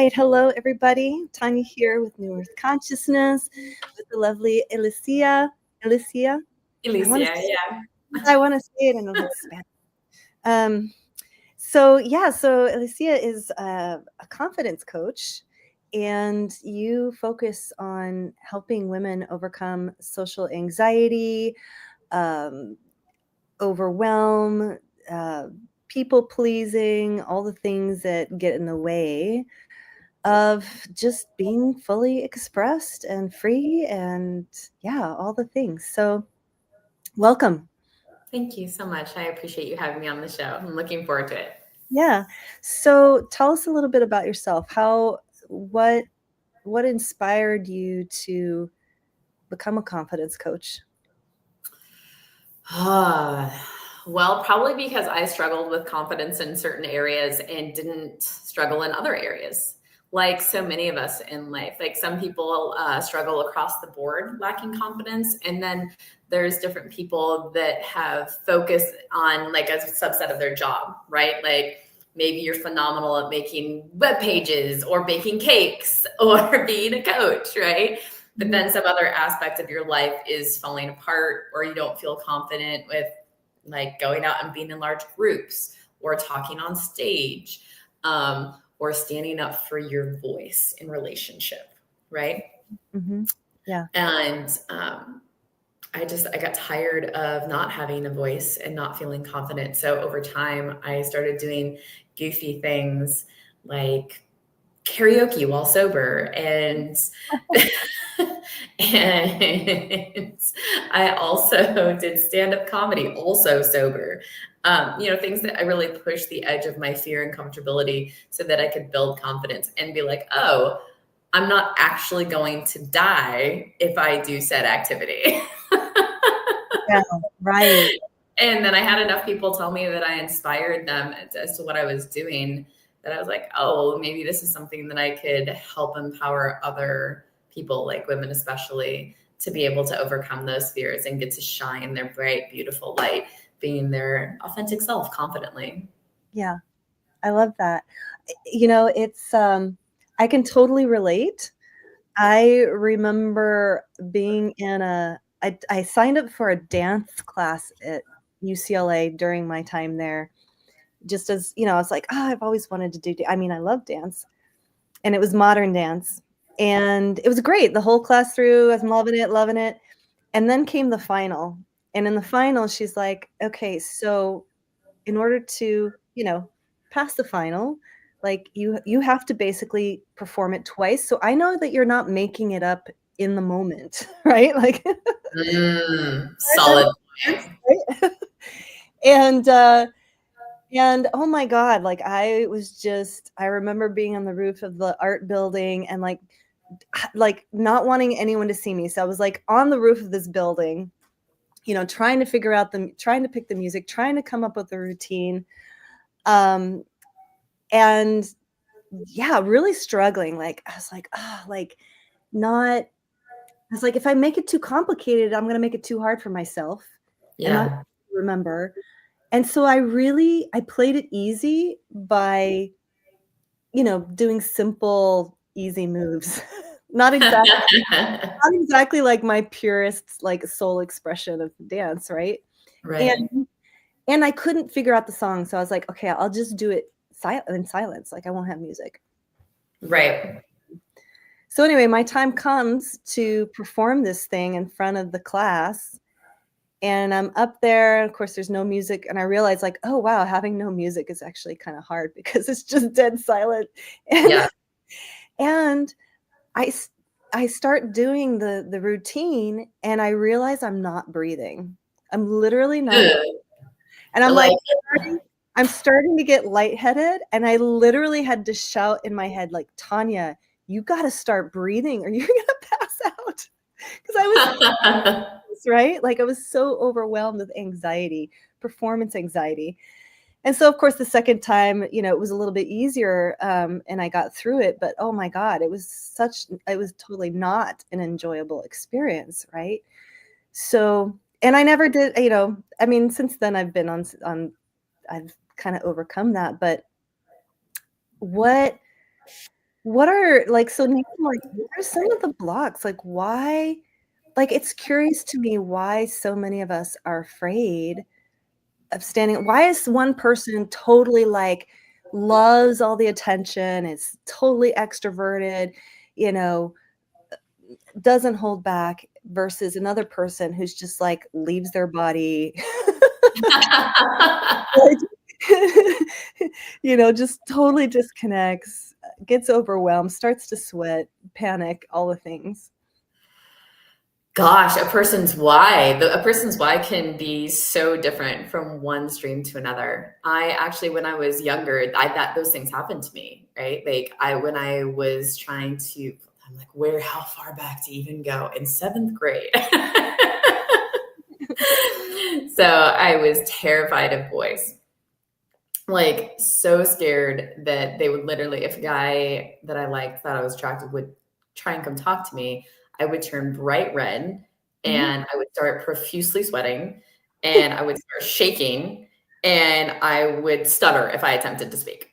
right. Hello, everybody. Tanya here with New Earth Consciousness with the lovely Elysia. Elysia? Elysia, yeah. I want to say it in like Spanish. So Elysia is a confidence coach, and you focus on helping women overcome social anxiety, um, overwhelm, people pleasing, all the things that get in the way of just being fully expressed and free and all the things. So welcome. Thank you so much. I appreciate you having me on the show. I'm looking forward to it. Yeah. So tell us a little bit about yourself. What inspired you to become a confidence coach? Well, probably because I struggled with confidence in certain areas and didn't struggle in other areas. Like so many of us in life, like some people struggle across the board lacking confidence. And then there's different people that have focused on like a subset of their job, right? Like maybe you're phenomenal at making web pages or baking cakes or being a coach, right? But then some other aspect of your life is falling apart, or you don't feel confident with like going out and being in large groups or talking on stage, or standing up for your voice in relationship, right? Mm-hmm. Yeah. And I got tired of not having a voice and not feeling confident. So over time, I started doing goofy things like karaoke while sober, and and I also did stand-up comedy also sober. Things that I really pushed the edge of my fear and comfortability so that I could build confidence and be like, oh, I'm not actually going to die if I do said activity. Yeah, right. And then I had enough people tell me that I inspired them as to what I was doing, that I was like, oh, maybe this is something that I could help empower other people, like women especially, to be able to overcome those fears and get to shine their bright, beautiful light, being their authentic self confidently. Yeah, I love that. It's I can totally relate. I remember being in I signed up for a dance class at UCLA during my time there. Just as, I was like, I've always wanted to do, I love dance, and it was modern dance, and it was great. The whole class through, I was loving it. And then came the final. And in the final, she's like, okay, so in order to, pass the final, like you have to basically perform it twice. So I know that you're not making it up in the moment, right? Like Solid. Right? And oh my God, like I remember being on the roof of the art building and like not wanting anyone to see me. So I was like on the roof of this building, trying to pick the music, trying to come up with a routine. And yeah, really struggling. Like I was like, if I make it too complicated, I'm going to make it too hard for myself. And I remember. And so I played it easy by, doing simple, easy moves. Not exactly like my purest, like soul expression of dance. Right. Right. And I couldn't figure out the song. So I was like, okay, I'll just do it in silence. Like I won't have music. Right. So anyway, my time comes to perform this thing in front of the class, and I'm up there. Of course, there's no music. And I realized like, oh, wow, having no music is actually kind of hard because it's just dead silent. And I start doing the routine, and I realize I'm not breathing. I'm literally not. And I'm like I'm starting to get lightheaded, and I literally had to shout in my head, like, Tanya, you got to start breathing or you're going to pass out. Because I was, right? Like I was so overwhelmed with anxiety, performance anxiety. And so, of course, the second time, it was a little bit easier, and I got through it. But oh my God, it was totally not an enjoyable experience, right? So, and I never did, since then I've been I've kind of overcome that. But what What are like, so name, like, what are some of the blocks? Like, why, like, it's curious to me why so many of us are afraid of standing. Why is one person totally, like, loves all the attention, is totally extroverted, you know, doesn't hold back, versus another person who's just, like, leaves their body, like, just totally disconnects, gets overwhelmed, starts to sweat, panic, all the things. Gosh, a person's why can be so different from one stream to another. I actually, when I was younger, that those things happened to me, right? Like when I was trying to, I'm like, how far back to even go in seventh grade? So I was terrified of boys, like so scared that they would literally, if a guy that I liked, thought I was attractive, would try and come talk to me, I would turn bright red Mhm. and I would start profusely sweating and I would start shaking and I would stutter if I attempted to speak.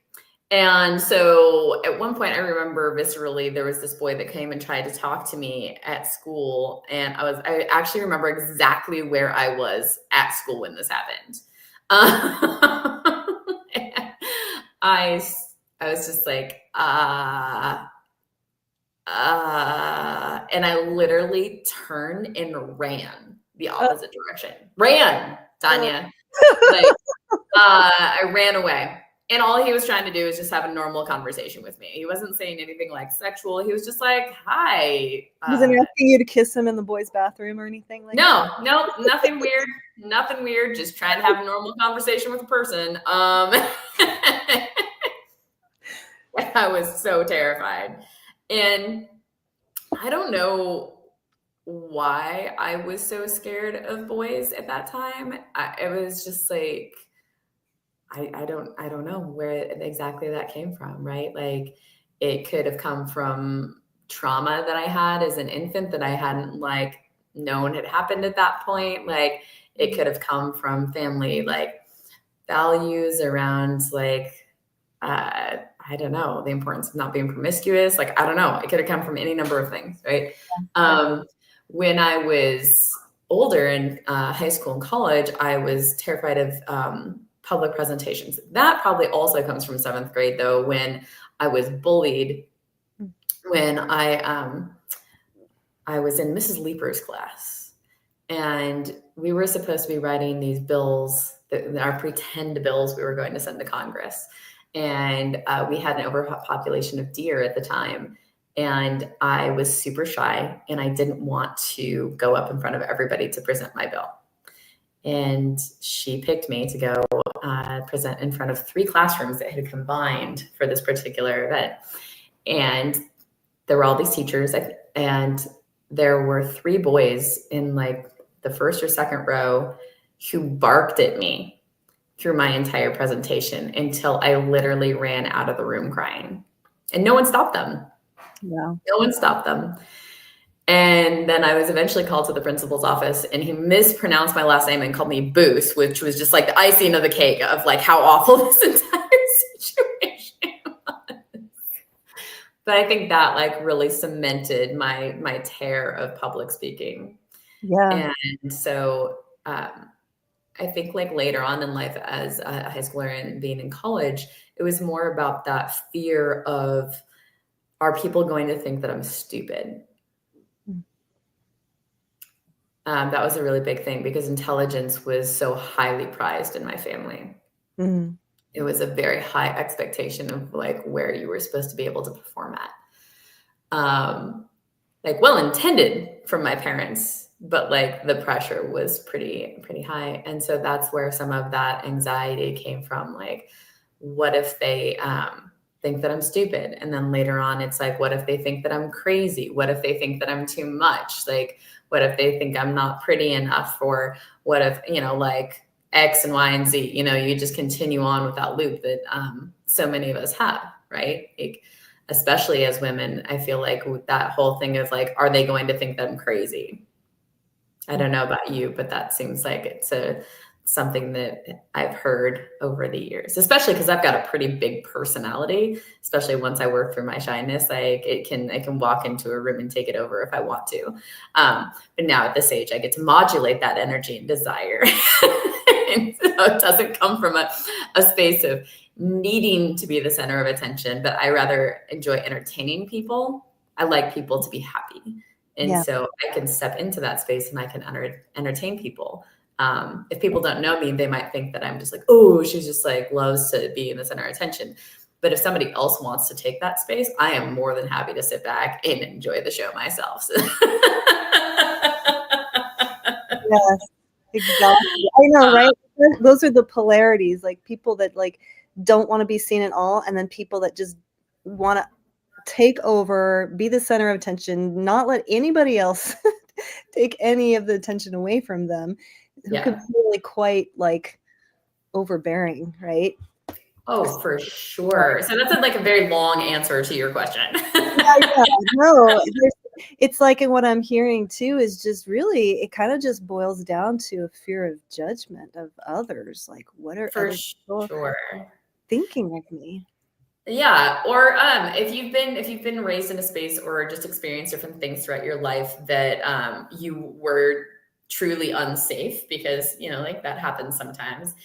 And so at one point, I remember viscerally, there was this boy that came and tried to talk to me at school. And I actually remember exactly where I was at school when this happened. And I, I was just like, and I literally turned and ran the Uh, opposite direction. Ran, uh, Tanya. Like, I ran away. And all he was trying to do was just have a normal conversation with me. He wasn't saying anything like sexual. He was just like, hi. wasn't asking you to kiss him in the boys' bathroom or anything like that? No, nope, nothing weird. Nothing weird. Just trying to have a normal conversation with a person. I was so terrified. And I don't know why I was so scared of boys at that time. It was just like, I don't know where exactly that came from, right? Like it could have come from trauma that I had as an infant that I hadn't like known had happened at that point. Like it could have come from family like values around like I don't know, the importance of not being promiscuous. Like I don't know. It could have come from any number of things, right? Yeah. When I was older in high school and college, I was terrified of public presentations. That probably also comes from seventh grade, though, when I was bullied when I was in Mrs. Leaper's class, and we were supposed to be writing these bills, our pretend bills we were going to send to Congress, and we had an overpopulation of deer at the time. And I was super shy and I didn't want to go up in front of everybody to present my bill. And she picked me to go present in front of 3 classrooms that had combined for this particular event. And there were all these teachers, and there were 3 boys in like the first or second row who barked at me through my entire presentation until I literally ran out of the room crying. And no one stopped them. Wow. No one stopped them. And then I was eventually called to the principal's office, and he mispronounced my last name and called me Boos, which was just like the icing of the cake of like how awful this entire situation was. But I think that like really cemented my terror of public speaking. Yeah. And so I think like later on in life as a high schooler and being in college, it was more about that fear of, are people going to think that I'm stupid? That was a really big thing because intelligence was so highly prized in my family. Mhm. It was a very high expectation of like where you were supposed to be able to perform at. Like well intended from my parents, but like the pressure was pretty high. And so that's where some of that anxiety came from. Like, what if they think that I'm stupid? And then later on, it's like, what if they think that I'm crazy? What if they think that I'm too much? Like, what if they think I'm not pretty enough? Or what if, like X and Y and Z, you just continue on with that loop that so many of us have, right? Like, especially as women, I feel like that whole thing of like, are they going to think that I'm crazy? I don't know about you, but that seems like it's a something that I've heard over the years, especially because I've got a pretty big personality, especially once I work through my shyness. Like I can walk into a room and take it over if I want to. But now at this age, I get to modulate that energy and desire. And so it doesn't come from a space of needing to be the center of attention, but I rather enjoy entertaining people. I like people to be happy. And Yeah. so I can step into that space and I can entertain people. If people don't know me, they might think that I'm just like, oh, she's just like loves to be in the center of attention. But if somebody else wants to take that space, I am more than happy to sit back and enjoy the show myself. Yes, exactly. I know, right? Those are the polarities, like people that like don't want to be seen at all, and then people that just want to take over, be the center of attention, not let anybody else take any of the attention away from them, who could Yeah. be really quite like overbearing, right? Oh, for sure. So that's like a very long answer to your question. Yeah, no, it's like, and what I'm hearing too is just really, it kind of just boils down to a fear of judgment of others. Like, what are For other people sure. thinking of me? Yeah. Or if you've been raised in a space or just experienced different things throughout your life that you were truly unsafe, because like that happens sometimes.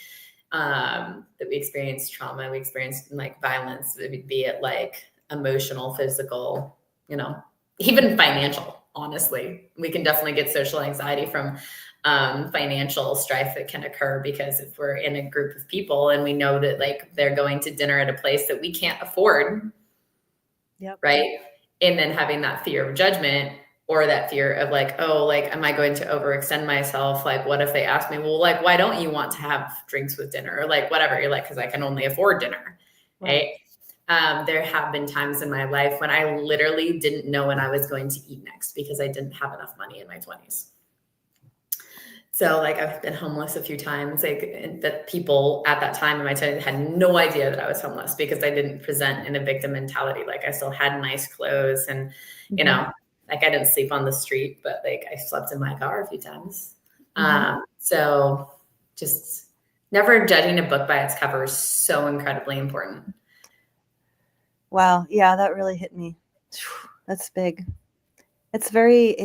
That we experience trauma, we experience like violence, be it like emotional, physical, even financial. Honestly, we can definitely get social anxiety from financial strife that can occur, because if we're in a group of people and we know that like they're going to dinner at a place that we can't afford, Yep. right? And then having that fear of judgment, or that fear of like, oh, like, am I going to overextend myself? Like, what if they ask me, well, like, why don't you want to have drinks with dinner? Or like, whatever. You're like, because I can only afford dinner, right? There have been times in my life when I literally didn't know when I was going to eat next because I didn't have enough money in my 20s. So like I've been homeless a few times, like that people at that time in my 20s had no idea that I was homeless because I didn't present in a victim mentality. Like I still had nice clothes and, like I didn't sleep on the street, but like I slept in my car a few times. So just never judging a book by its cover is so incredibly important. Wow. Yeah, that really hit me. That's big. It's very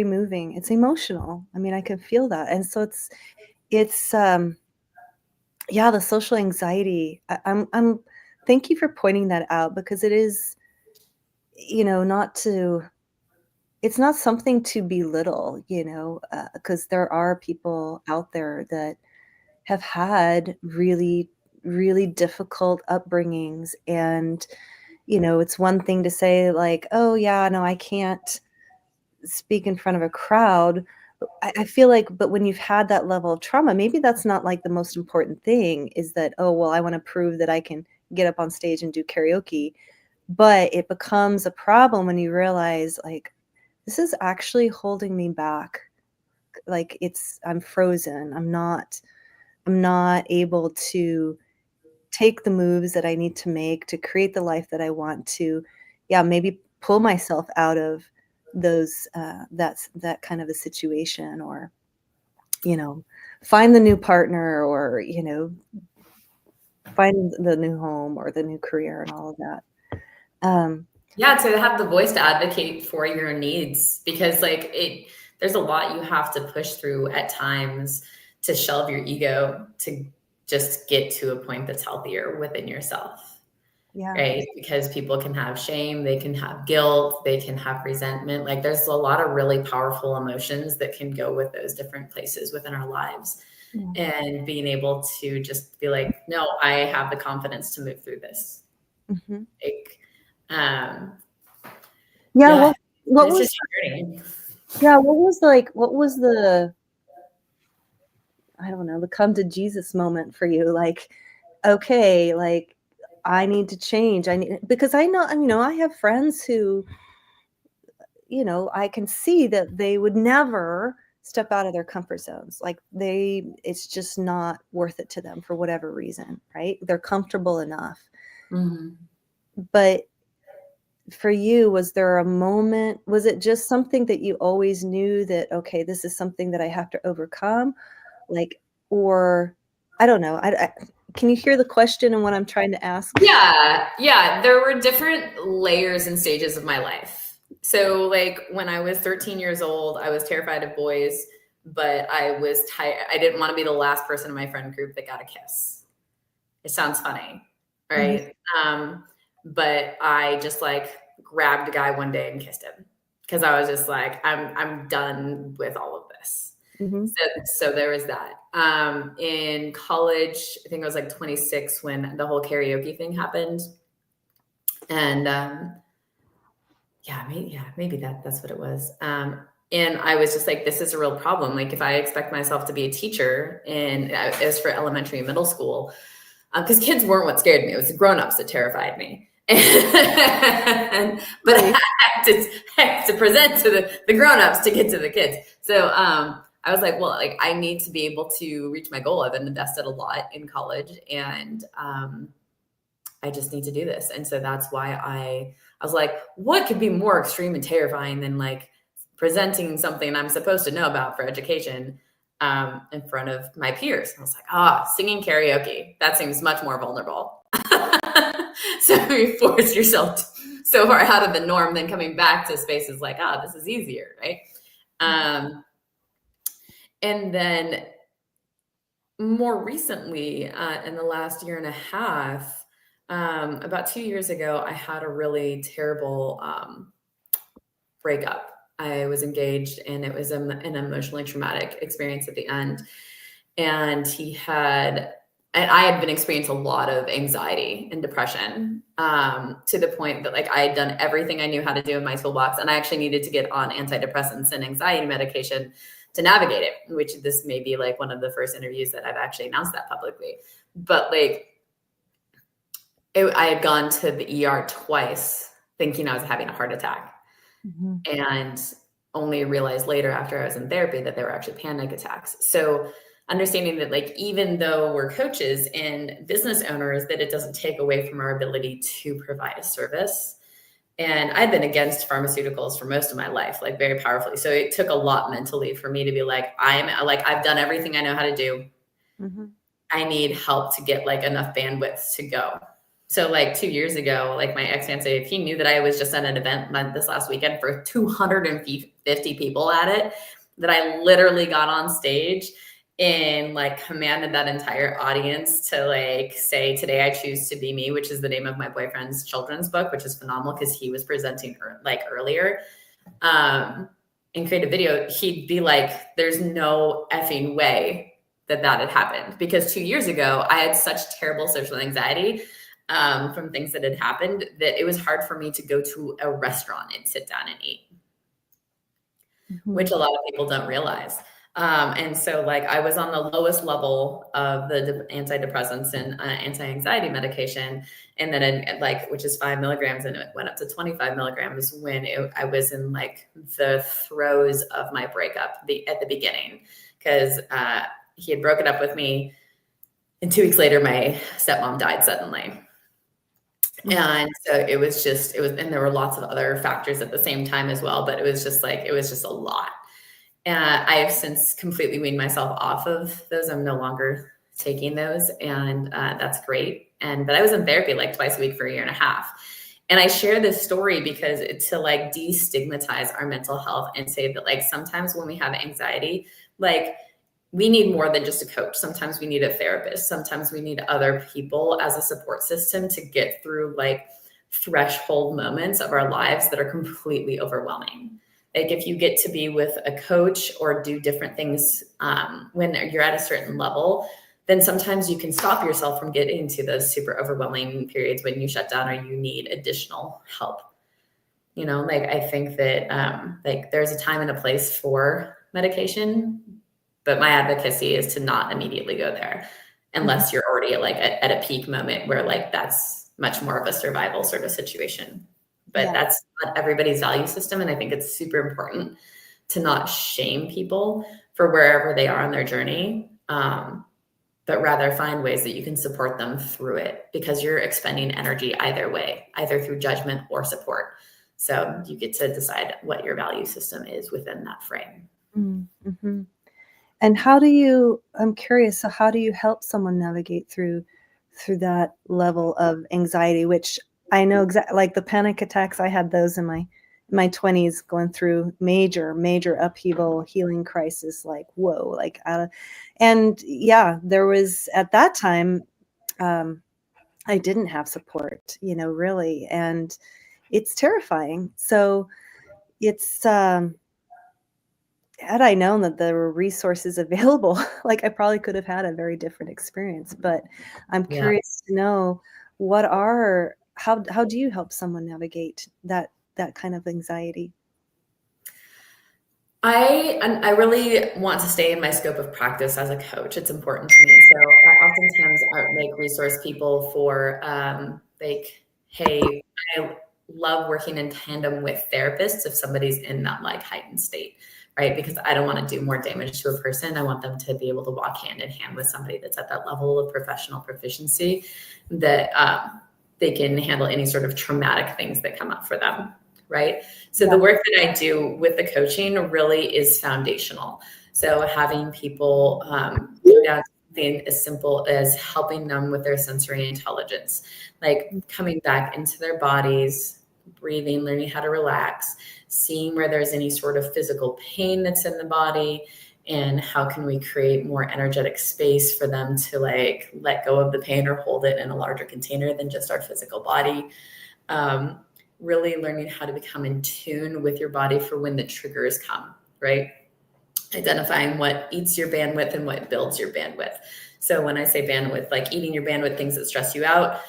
moving. It's emotional. I mean, I can feel that. And so it's yeah, the social anxiety. I'm thank you for pointing that out, because it is, it's not something to belittle, because there are people out there that have had really, really difficult upbringings. And, it's one thing to say like, oh yeah, no, I can't speak in front of a crowd. I feel like, but when you've had that level of trauma, maybe that's not like the most important thing, is that, oh, well, I want to prove that I can get up on stage and do karaoke. But it becomes a problem when you realize like, this is actually holding me back. Like I'm frozen. I'm not able to take the moves that I need to make to create the life that I want to, yeah, maybe pull myself out of those, that kind of a situation, or, find the new partner, or, find the new home or the new career and all of that. Yeah, to have the voice to advocate for your needs, because like there's a lot you have to push through at times to shelve your ego to just get to a point that's healthier within yourself. Yeah. Right? Because people can have shame, they can have guilt, they can have resentment. Like there's a lot of really powerful emotions that can go with those different places within our lives. Yeah. And being able to just be like, no, I have the confidence to move through this. Mm-hmm. Like, yeah. yeah, What it's was, just a journey. yeah, what was the, I don't know, the come to Jesus moment for you? Like, okay, like I need to change. Because I know, I have friends who, I can see that they would never step out of their comfort zones. Like it's just not worth it to them for whatever reason, right? They're comfortable enough. But for you, was there a moment, was it just something that you always knew that, okay, this is something that I have to overcome? Like, or I don't know. Can you hear the question and what I'm trying to ask? Yeah. There were different layers and stages of my life. So, like, when I was 13 years old, I was terrified of boys, but I was tired. I didn't want to be the last person in my friend group that got a kiss. It sounds funny, Mhm, right? But I just like grabbed a guy one day and kissed him because I was just like, I'm done with all of this. mhm. So there was that. In college, I think I was like 26 when the whole karaoke thing happened. And maybe that's what it was. And I was just like, this is a real problem. Like, if I expect myself to be a teacher, and it was for elementary and middle school, because kids weren't what scared me. It was the grown-ups that terrified me. But Really? I had to present to the grown-ups to get to the kids. So I was like, well, like, I need to be able to reach my goal. I've been invested a lot in college, and I just need to do this. And so that's why I was like, what could be more extreme and terrifying than like presenting something I'm supposed to know about for education in front of my peers? And I was like, singing karaoke. That seems much more vulnerable. So you force yourself so far out of the norm, then coming back to spaces like, this is easier, right? And then more recently, in the last year and a half, about 2 years ago, I had a really terrible breakup. I was engaged, and it was an emotionally traumatic experience at the end. And I had been experiencing a lot of anxiety and depression, to the point that like I had done everything I knew how to do in my toolbox, and I actually needed to get on antidepressants and anxiety medication to navigate it, which this may be like one of the first interviews that I've actually announced that publicly. But like, I had gone to the ER twice thinking I was having a heart attack, Mhm. and only realized later after I was in therapy that they were actually panic attacks. So understanding that, like, even though we're coaches and business owners, that it doesn't take away from our ability to provide a service. And I've been against pharmaceuticals for most of my life, like very powerfully. So it took a lot mentally for me to be like, I've done everything I know how to do. Mhm. I need help to get like enough bandwidth to go. So like 2 years ago, like my ex-fiance, if he knew that I was just at an event this last weekend for 250 people at it, that I literally got on stage and like commanded that entire audience to like say, today I choose to be me, which is the name of my boyfriend's children's book, which is phenomenal because he was presenting like earlier, and create a video, he'd be like, there's no effing way that had happened. Because 2 years ago, I had such terrible social anxiety from things that had happened that it was hard for me to go to a restaurant and sit down and eat, which Mhm. a lot of people don't realize. And so like I was on the lowest level of the antidepressants and anti-anxiety medication. And then which is 5 milligrams, and it went up to 25 milligrams when I was in like the throes of my breakup at the beginning, because he had broken up with me. And 2 weeks later, my stepmom died suddenly. Mm. And so it was, and there were lots of other factors at the same time as well, but it was just a lot. I have since completely weaned myself off of those. I'm no longer taking those, and that's great. But I was in therapy like twice a week for a year and a half. And I share this story because it's to like destigmatize our mental health and say that like sometimes when we have anxiety, like we need more than just a coach. Sometimes we need a therapist. Sometimes we need other people as a support system to get through like threshold moments of our lives that are completely overwhelming. Like if you get to be with a coach or do different things when you're at a certain level, then sometimes you can stop yourself from getting to those super overwhelming periods when you shut down or you need additional help. Like I think that like there's a time and a place for medication, but my advocacy is to not immediately go there Mhm. unless you're already at a peak moment where like that's much more of a survival sort of situation. But Yeah. that's not everybody's value system. And I think it's super important to not shame people for wherever they are on their journey, but rather find ways that you can support them through it, because you're expending energy either way, either through judgment or support. So you get to decide what your value system is within that frame. Mm, mhm. And how do you I'm curious, so how do you help someone navigate through that level of anxiety, which I know like the panic attacks, I had those in my 20s going through major, major upheaval, healing crisis, like, whoa, like out of and yeah, there was at that time, um, I didn't have support, really, and it's terrifying. So it's, had I known that there were resources available, like, I probably could have had a very different experience, but I'm Yeah. curious to know how do you help someone navigate that kind of anxiety? I really want to stay in my scope of practice as a coach. It's important to me. So I oftentimes like resource people for like, hey, I love working in tandem with therapists if somebody's in that like heightened state, right? Because I don't want to do more damage to a person. I want them to be able to walk hand in hand with somebody that's at that level of professional proficiency that they can handle any sort of traumatic things that come up for them, right? So Yeah, the work that I do with the coaching really is foundational. So having people go down to something as simple as helping them with their sensory intelligence, like coming back into their bodies, breathing, learning how to relax, seeing where there's any sort of physical pain that's in the body, and how can we create more energetic space for them to like let go of the pain or hold it in a larger container than just our physical body. Um, Really learning how to become in tune with your body for when the triggers come, right? Identifying what eats your bandwidth and what builds your bandwidth. So when I say bandwidth, like eating your bandwidth, things that stress you out,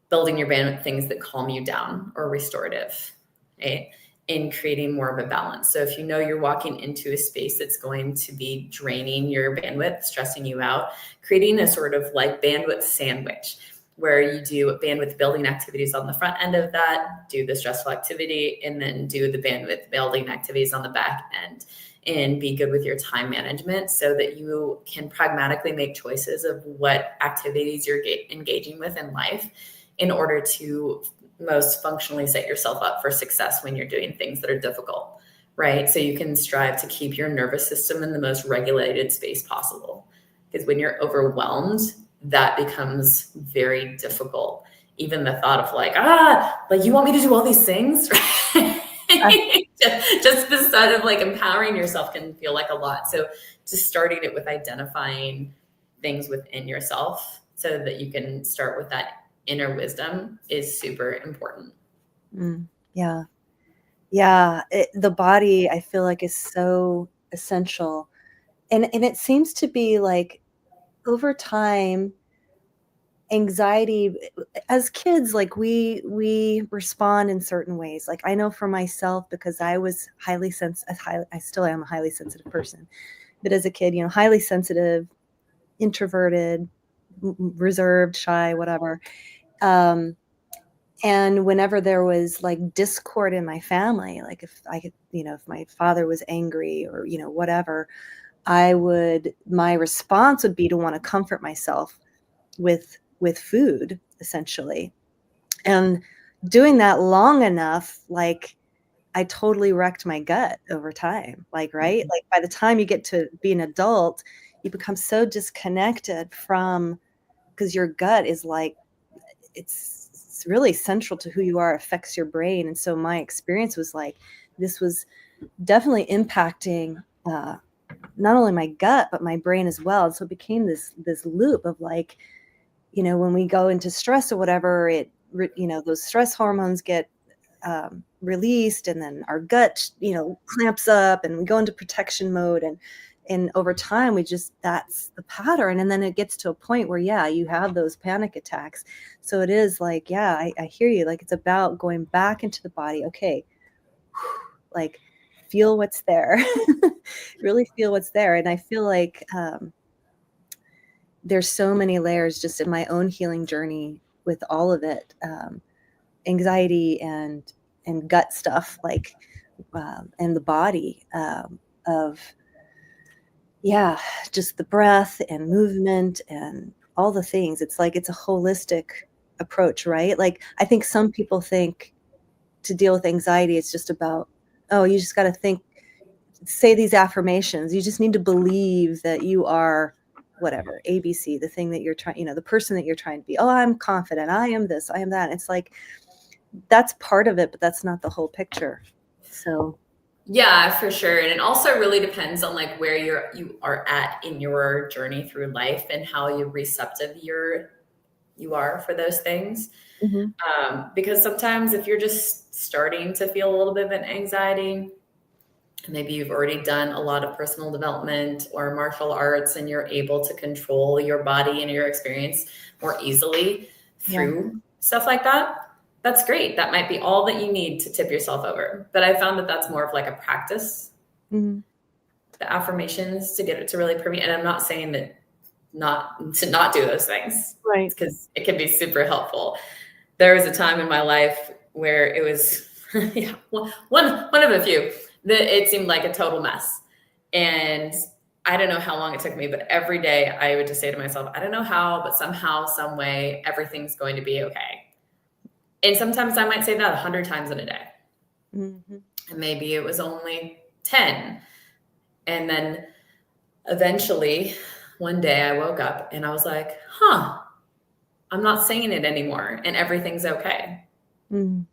building your bandwidth, things that calm you down or restorative, right? In creating more of a balance. So if you know you're walking into a space that's going to be draining your bandwidth, stressing you out, creating a sort of like bandwidth sandwich where you do bandwidth building activities on the front end of that, do the stressful activity, and then do the bandwidth building activities on the back end, and be good with your time management so that you can pragmatically make choices of what activities you're engaging with in life in order to most functionally set yourself up for success when you're doing things that are difficult, right? So you can strive to keep your nervous system in the most regulated space possible. Because when you're overwhelmed, that becomes very difficult. Even the thought of like you want me to do all these things, right? I just the thought of like empowering yourself can feel like a lot. So just starting it with identifying things within yourself so that you can start with that inner wisdom is super important. yeah. Yeah, the body I feel like is so essential, and it seems to be like over time, anxiety as kids, like we respond in certain ways. Like I know for myself because I was I still am a highly sensitive person, but as a kid, highly sensitive, introverted, reserved, shy, whatever. Um, And whenever there was like discord in my family, like if I could, if my father was angry or, whatever, my response would be to want to comfort myself with food, essentially. And doing that long enough, like I totally wrecked my gut over time. Like, right? Like by the time you get to be an adult, you become so disconnected from because your gut is like it's really central to who you are, affects your brain. And so my experience was like this was definitely impacting not only my gut but my brain as well. And so it became this loop of like, when we go into stress or whatever, those stress hormones get released, and then our gut clamps up and we go into protection mode, and over time that's the pattern. And then it gets to a point where yeah, you have those panic attacks. So it is like, yeah, I hear you. Like it's about going back into the body. Okay, like feel what's there. Really feel what's there. And I feel like there's so many layers just in my own healing journey with all of it, anxiety and gut stuff, like and the body, of yeah, just the breath and movement and all the things. It's like it's a holistic approach, right? Like I think some people think to deal with anxiety, it's just about, oh, you just got to say these affirmations. You just need to believe that you are whatever, ABC, the thing that you're trying, the person that you're trying to be. Oh, I'm confident. I am this, I am that. It's like, that's part of it, but that's not the whole picture. So yeah, for sure. And it also really depends on like where you are at in your journey through life and how receptive you are for those things. mhm. Because sometimes if you're just starting to feel a little bit of an anxiety, maybe you've already done a lot of personal development or martial arts and you're able to control your body and your experience more easily Yeah. through stuff like that. That's great. That might be all that you need to tip yourself over. But I found that that's more of like a practice, Mhm. the affirmations to get it to really permeate. And I'm not saying that not to not do those things, Right. because it can be super helpful. There was a time in my life where it was yeah, one of a few that it seemed like a total mess. And I don't know how long it took me, but every day I would just say to myself, I don't know how, but somehow, some way, everything's going to be okay. And sometimes I might say that 100 times in a day. Mhm. And maybe it was only 10. And then eventually, one day I woke up and I was like, I'm not saying it anymore and everything's okay. Mhm.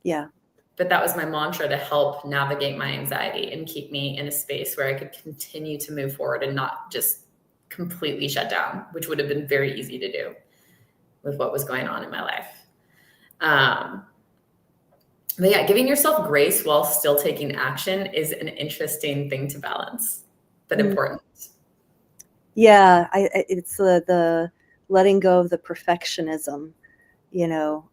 Yeah. But that was my mantra to help navigate my anxiety and keep me in a space where I could continue to move forward and not just completely shut down, which would have been very easy to do with what was going on in my life. But yeah, giving yourself grace while still taking action is an interesting thing to balance, but Mhm. important. Yeah, it's the letting go of the perfectionism, you know.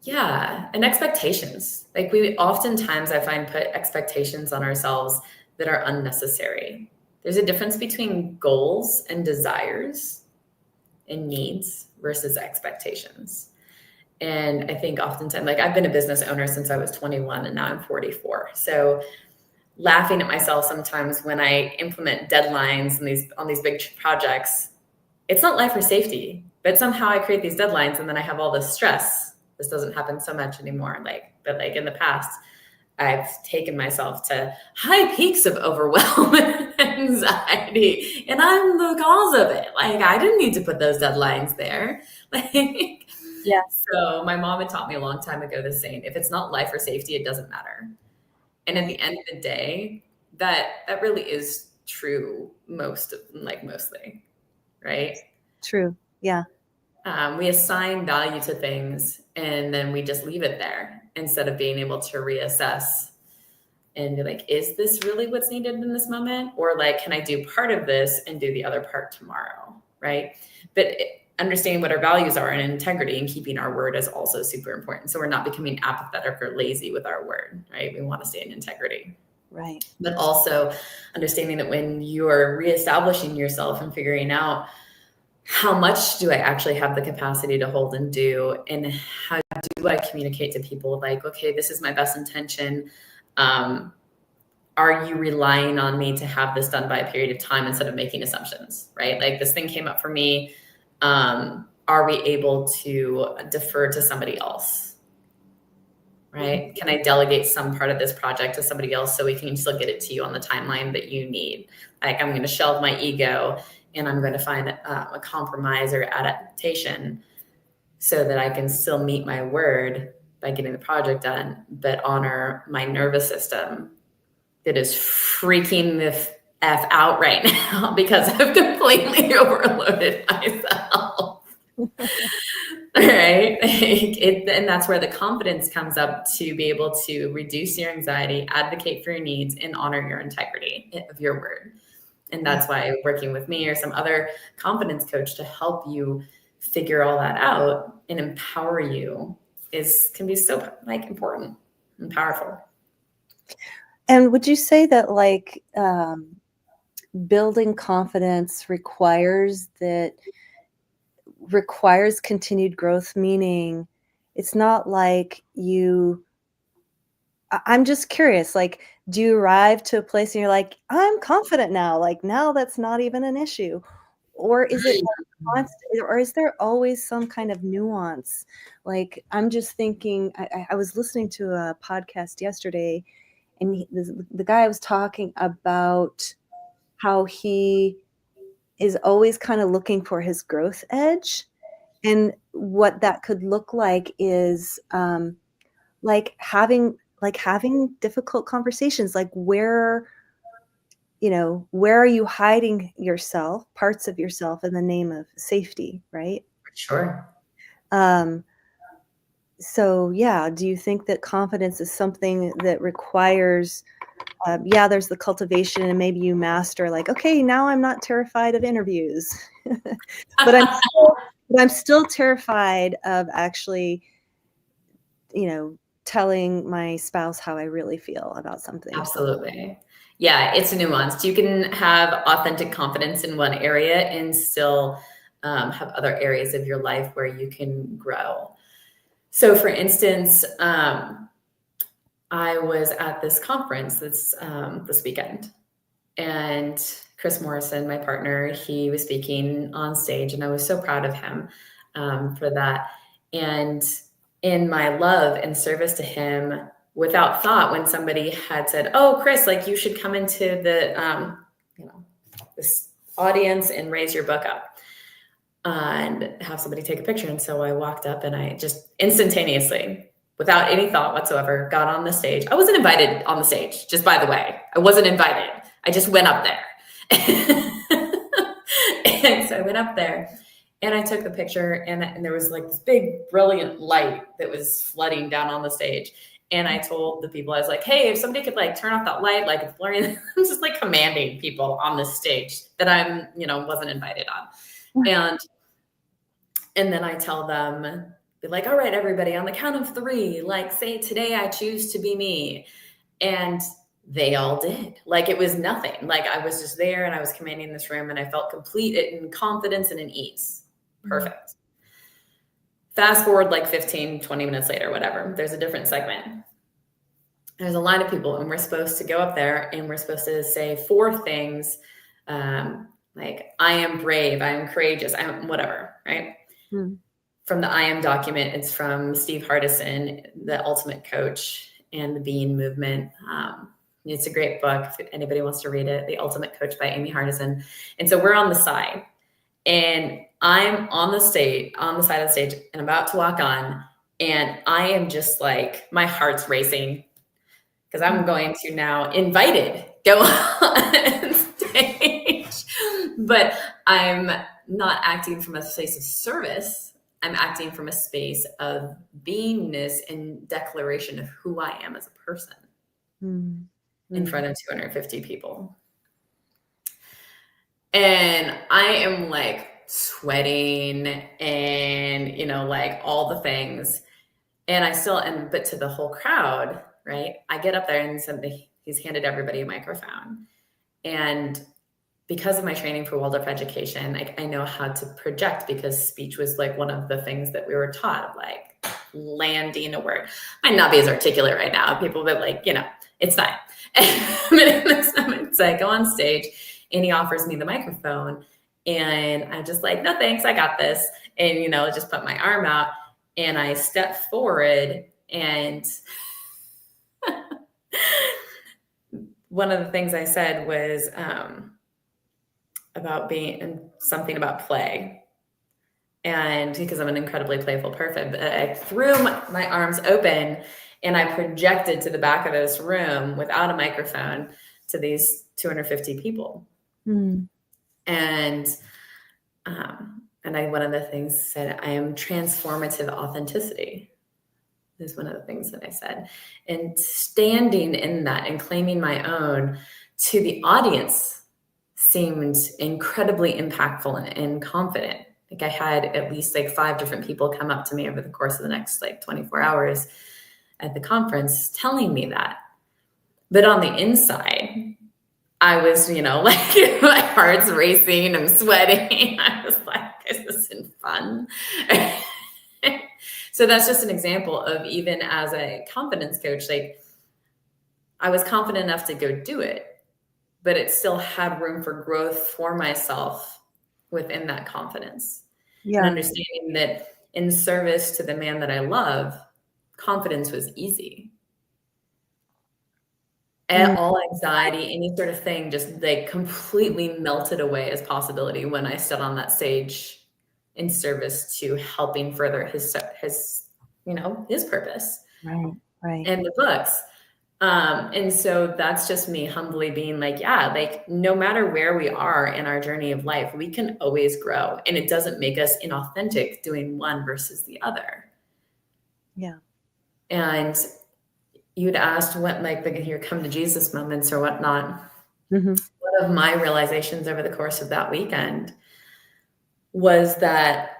Yeah, and expectations. Like we oftentimes I find put expectations on ourselves that are unnecessary. There's a difference between goals and desires and needs versus expectations. And I think oftentimes, like I've been a business owner since I was 21 and now I'm 44. So laughing at myself sometimes when I implement deadlines and on these big projects, it's not life or safety, but somehow I create these deadlines and then I have all this stress. This doesn't happen so much anymore. But in the past, I've taken myself to high peaks of overwhelm and anxiety, and I'm the cause of it. Like I didn't need to put those deadlines there. Like, Yeah. so my mom had taught me a long time ago this saying, if it's not life or safety, it doesn't matter. And at Right. the end of the day, that really is true mostly, right? True. Yeah. We assign value to things and then we just leave it there instead of being able to reassess and be like, is this really what's needed in this moment? Or like, can I do part of this and do the other part tomorrow? Right. But understanding what our values are and integrity and keeping our word is also super important. So we're not becoming apathetic or lazy with our word, right? We want to stay in integrity. Right. But also understanding that when you are reestablishing yourself and figuring out how much do I actually have the capacity to hold and do, and how do I communicate to people like, okay, this is my best intention. Are you relying on me to have this done by a period of time instead of making assumptions, right? Like this thing came up for me. Are we able to defer to somebody else? Right? Can I delegate some part of this project to somebody else so we can still get it to you on the timeline that you need? Like I'm going to shelve my ego and I'm going to find a compromise or adaptation so that I can still meet my word by getting the project done, but honor my nervous system that is freaking the F out right now because I've completely overloaded myself. Right. And that's where the confidence comes up to be able to reduce your anxiety, advocate for your needs, and honor your integrity of your word. And that's why working with me or some other confidence coach to help you figure all that out and empower you can be so important and powerful. And would you say that building confidence requires continued growth, meaning it's not like I'm just curious, like, do you arrive to a place and you're like, I'm confident now, like now that's not even an issue? Or is it constant, or is there always some kind of nuance? Like, I'm just thinking, I was listening to a podcast yesterday, and the guy was talking about how he is always kind of looking for his growth edge, and what that could look like is like having difficult conversations, like where are you hiding yourself, parts of yourself, in the name of safety, right? Sure. um so yeah, do you think that confidence is something that requires yeah, there's the cultivation, and maybe you master, like, okay, now I'm not terrified of interviews, but I'm still terrified of actually, telling my spouse how I really feel about something. Absolutely. Yeah, it's nuanced. You can have authentic confidence in one area and still have other areas of your life where you can grow. So, for instance, I was at this conference this weekend, and Chris Morrison, my partner, he was speaking on stage, and I was so proud of him for that. And in my love and service to him, without thought, when somebody had said, "Oh, Chris, like you should come into this audience and raise your book up and have somebody take a picture," and so I walked up and I just instantaneously, without any thought whatsoever, got on the stage. I wasn't invited on the stage, just by the way. I wasn't invited. I just went up there. And so I went up there and I took the picture, and there was like this big, brilliant light that was flooding down on the stage. And I told the people, I was like, hey, if somebody could like turn off that light, like it's blurring. I'm just like commanding people on this stage that I'm, wasn't invited on. And then I tell them, be like, all right, everybody, on the count of 3, like say, today I choose to be me. And they all did. Like it was nothing. Like I was just there and I was commanding this room and I felt complete in confidence and in ease. Perfect. Fast forward like 15, 20 minutes later, whatever, there's a different segment. There's a line of people and we're supposed to go up there and we're supposed to say 4 things. Like I am brave, I am courageous, I am whatever, right? From the I Am document, it's from Steve Hardison, the ultimate coach and the Being movement. It's a great book if anybody wants to read it, The Ultimate Coach by Amy Hardison. And so we're on the side and I'm on the side of the stage and about to walk on. And I am just like, my heart's racing because I'm going to now go on stage, but I'm not acting from a place of service. I'm acting from a space of beingness and declaration of who I am as a person in front of 250 people. And I am like sweating and, like all the things. And I still am, but to the whole crowd, right? I get up there and he's handed everybody a microphone. And because of my training for Waldorf education, I know how to project because speech was like one of the things that we were taught, like landing a word. Might not be as articulate right now. People, but like, it's fine. But in this moment, so I go on stage and he offers me the microphone and I'm just like, no, thanks. I got this. And, just put my arm out and I step forward and one of the things I said was, about being something about play. And because I'm an incredibly playful person, I threw my arms open and I projected to the back of this room without a microphone to these 250 people. And one of the things said, I am transformative authenticity is one of the things that I said. And standing in that and claiming my own to the audience seemed incredibly impactful and confident. Like I had at least like 5 different people come up to me over the course of the next like 24 hours at the conference telling me that. But on the inside, I was, like my heart's racing, I'm sweating. I was like, is this fun? So that's just an example of even as a confidence coach, like I was confident enough to go do it, but it still had room for growth for myself within that confidence. And understanding that in service to the man that I love, confidence was easy. Mm, all anxiety, any sort of thing just like completely melted away as possibility when I stood on that stage in service to helping further his his purpose right, right. and the books. And so that's just me humbly being like, yeah, like no matter where we are in our journey of life, we can always grow. And it doesn't make us inauthentic doing one versus the other. Yeah. And you'd asked what like your come to Jesus moments or whatnot. Mhm. One of my realizations over the course of that weekend was that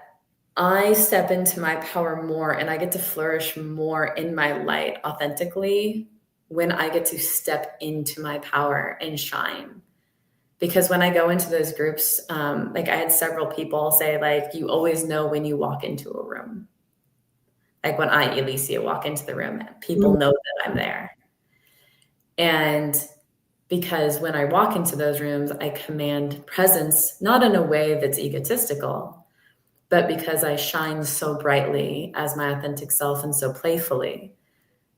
I step into my power more and I get to flourish more in my light authentically when I get to step into my power and shine. Because when I go into those groups, like I had several people say, like, you always know when you walk into a room. Like when I, Elysia, walk into the room, people Mm, know that I'm there. And because when I walk into those rooms, I command presence, not in a way that's egotistical, but because I shine so brightly as my authentic self and so playfully,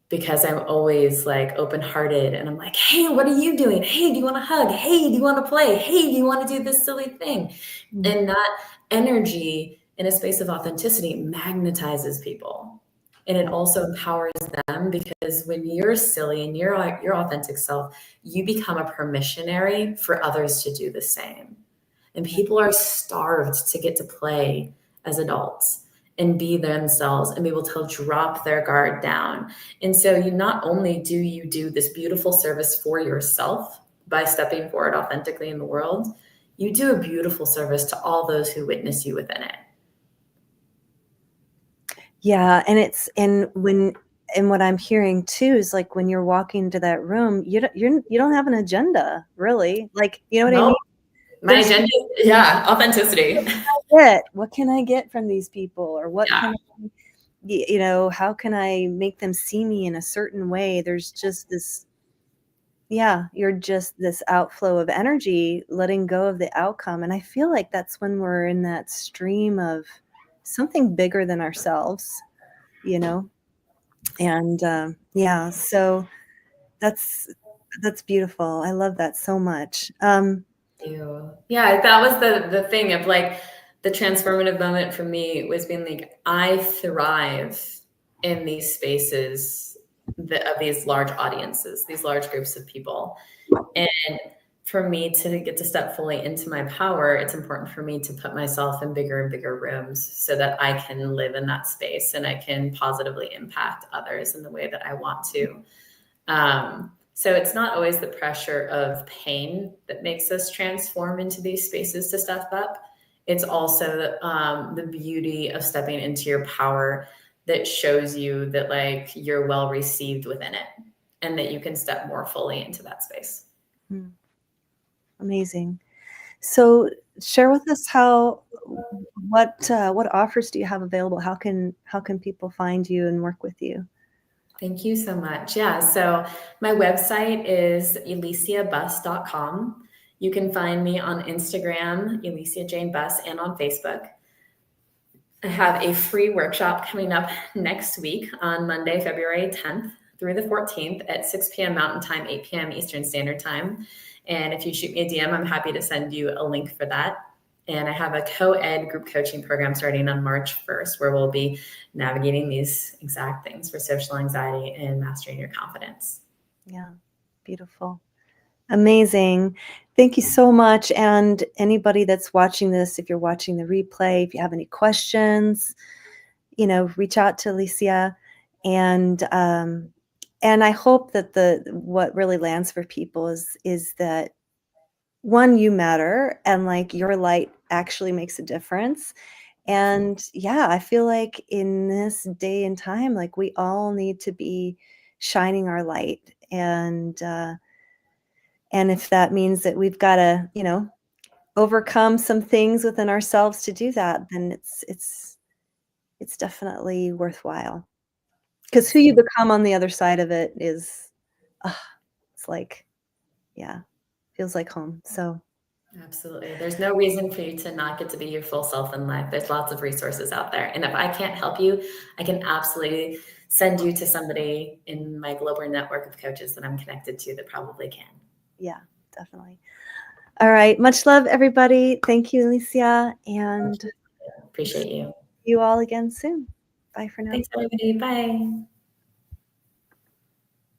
because I'm always like open hearted and I'm like, hey, what are you doing? Hey, do you want to hug? Hey, do you want to play? Hey, do you want to do this silly thing? mm, And that energy in a space of authenticity magnetizes people. And it also empowers them because when you're silly and you're like your authentic self, you become a permissionary for others to do the same. And right. people are starved to get to play as adults and be themselves and be able to drop their guard down. And so you not only do you do this beautiful service for yourself by stepping forward authentically in the world, you do a beautiful service to all those who witness you within it. Yeah, and what I'm hearing too is, like, when you're walking into that room, you don't have an agenda, really. Like, you know what I mean? Nope. My There's agenda, yeah, authenticity. what can I get from these people? Or what Yeah. can I how can I make them see me in a certain way? There's just this yeah, you're just this outflow of energy, letting go of the outcome, and I feel like that's when we're in that stream of something bigger than ourselves, you know? And, yeah, so that's that's beautiful. I love that so much. Ew. Yeah, that was the thing of like the transformative moment for me was being like, I thrive in these spaces of these large audiences, these large groups of people. And for me to get to step fully into my power, it's important for me to put myself in bigger and bigger rooms so that I can live in that space and I can positively impact others in the way that I want to. So it's not always the pressure of pain that makes us transform into these spaces to step up. It's also the beauty of stepping into your power that shows you that like you're well received within it and that you can step more fully into that space. Mm, amazing. So share with us what offers do you have available? How can people find you and work with you? Thank you so much. Yeah. So my website is elysiabuss.com. You can find me on Instagram, Elysia Jane Buss, and on Facebook. I have a free workshop coming up next week on Monday, February 10th through the 14th at 6 p.m. Mountain Time, 8 p.m. Eastern Standard Time. And if you shoot me a DM, I'm happy to send you a link for that. And I have a co-ed group coaching program starting on March 1st, where we'll be navigating these exact things for social anxiety and mastering your confidence. Yeah, beautiful. Amazing. Thank you so much, and anybody that's watching this, if you're watching the replay, if you have any questions, reach out to Alicia, and, and I hope that the what really lands for people is that, 1, you matter, and, like, your light actually makes a difference, and, yeah, I feel like in this day and time, like, we all need to be shining our light, and if that means that we've gotta, overcome some things within ourselves to do that, then it's definitely worthwhile. Because who you Absolutely. become on the other side of it is, ah, it's like, yeah, feels like home. So Absolutely. There's no reason for you to not get to be your full self in life. There's lots of resources out there. And if I can't help you, I can absolutely send you to somebody in my global network of coaches that I'm connected to that probably can. Yeah, definitely. All right. Much love, everybody. Thank you, Elysia. And Appreciate you. see you all again soon. Bye for now. Thanks, everybody. Bye.